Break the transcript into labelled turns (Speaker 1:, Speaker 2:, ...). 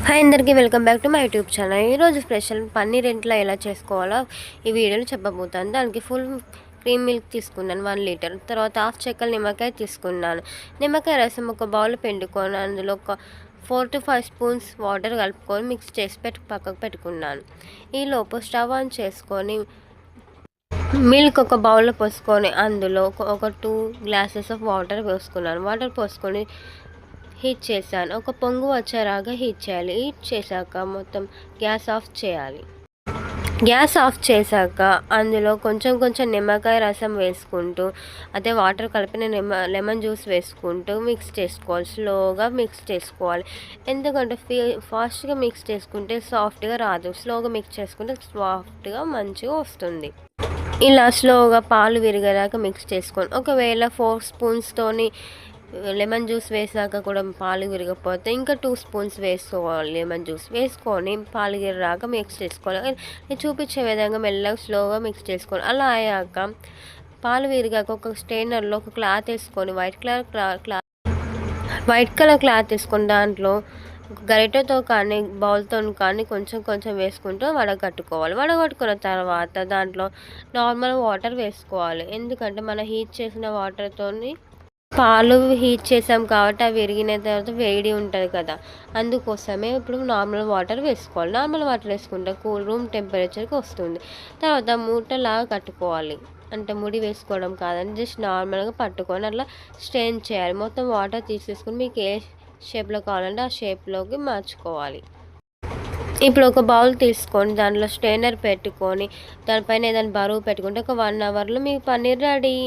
Speaker 1: Hi అందరికీ welcome back to my YouTube channel. ఈరోజు special paneer ఇంట్లో ఎలా చేసుకోవాలో ఈ వీడియోలో చెప్పబోతాను. దానికి ఫుల్ క్రీమ్ మిల్క్ తీసుకున్నాను 1 లీటర్. తర్వాత హాఫ్ చెక్కల నిమ్మకాయ తీసుకున్నాను. నిమ్మకాయ రసం ఒక బౌల్ పిండుకొని అందులో ఒక 4 to 5 స్పూన్స్ వాటర్ కలుపుకొని మిక్స్ చేసి పక్కకు పెట్టుకున్నాను. ఈలోపు స్టవ్ ఆన్ చేసుకొని మిల్క్ ఒక బౌల్లో పోసుకొని అందులో ఒక 2 గ్లాసెస్ ఆఫ్ వాటర్ పోసుకున్నాను. వాటర్ పోసుకొని హీట్ చేశాను. ఒక పొంగు వచ్చేలాగా హీట్ చేయాలి. హీట్ చేశాక మొత్తం గ్యాస్ ఆఫ్ చేయాలి. గ్యాస్ ఆఫ్ చేశాక అందులో కొంచెం నిమ్మకాయ రసం వేసుకుంటూ అదే వాటర్ కలిపిన లెమన్ జ్యూస్ వేసుకుంటూ మిక్స్ చేసుకోవాలి. స్లోగా మిక్స్ చేసుకోవాలి. ఎందుకంటే ఫాస్ట్గా మిక్స్ చేసుకుంటే సాఫ్ట్గా రాదు. స్లోగా మిక్స్ చేసుకుంటే సాఫ్ట్గా మంచిగా వస్తుంది. ఇలా స్లోగా పాలు విరిగేదాకా మిక్స్ చేసుకోండి. ఒకవేళ 4 స్పూన్స్తోని లెమన్ జ్యూస్ వేసాక కూడా పాలు విరగకపోతే ఇంకా 2 స్పూన్స్ వేసుకోవాలి. లెమన్ జ్యూస్ వేసుకొని పాలు విరగాక మిక్స్ చేసుకోవాలి. నేను చూపించే విధంగా మెల్లగా స్లోగా మిక్స్ చేసుకోవాలి. అలా అయ్యాక పాలు విరిగాక ఒక స్టెయినర్లో ఒక క్లాత్ వేసుకొని వైట్ కలర్ క్లాత్ వేసుకొని దాంట్లో గరిటెతో కానీ బౌల్తో కానీ కొంచెం వేసుకుంటూ వడగట్టుకోవాలి. వడగట్టుకున్న తర్వాత దాంట్లో నార్మల్ వాటర్ వేసుకోవాలి. ఎందుకంటే మనం హీట్ చేసిన వాటర్తోని పాలు హీట్ చేసాం కాబట్టి అవి విరిగిన తర్వాత వేడి ఉంటుంది కదా, అందుకోసమే ఇప్పుడు నార్మల్ వాటర్ వేసుకోవాలి. నార్మల్ వాటర్ వేసుకుంటే రూమ్ టెంపరేచర్కి వస్తుంది. తర్వాత మూటలాగా కట్టుకోవాలి. అంటే ముడి వేసుకోవడం కాదని జస్ట్ నార్మల్గా పట్టుకొని అట్లా స్ట్రెయిన్ చేయాలి. మొత్తం వాటర్ తీసేసుకొని మీకు ఏ షేప్లో కావాలంటే ఆ షేప్లోకి మార్చుకోవాలి. ఇప్పుడు ఒక బౌల్ తీసుకొని దాంట్లో స్ట్రెయినర్ పెట్టుకొని దానిపైన ఏదైనా బరువు పెట్టుకుంటే ఒక 1 అవర్లో మీ పన్నీర్ రెడీ.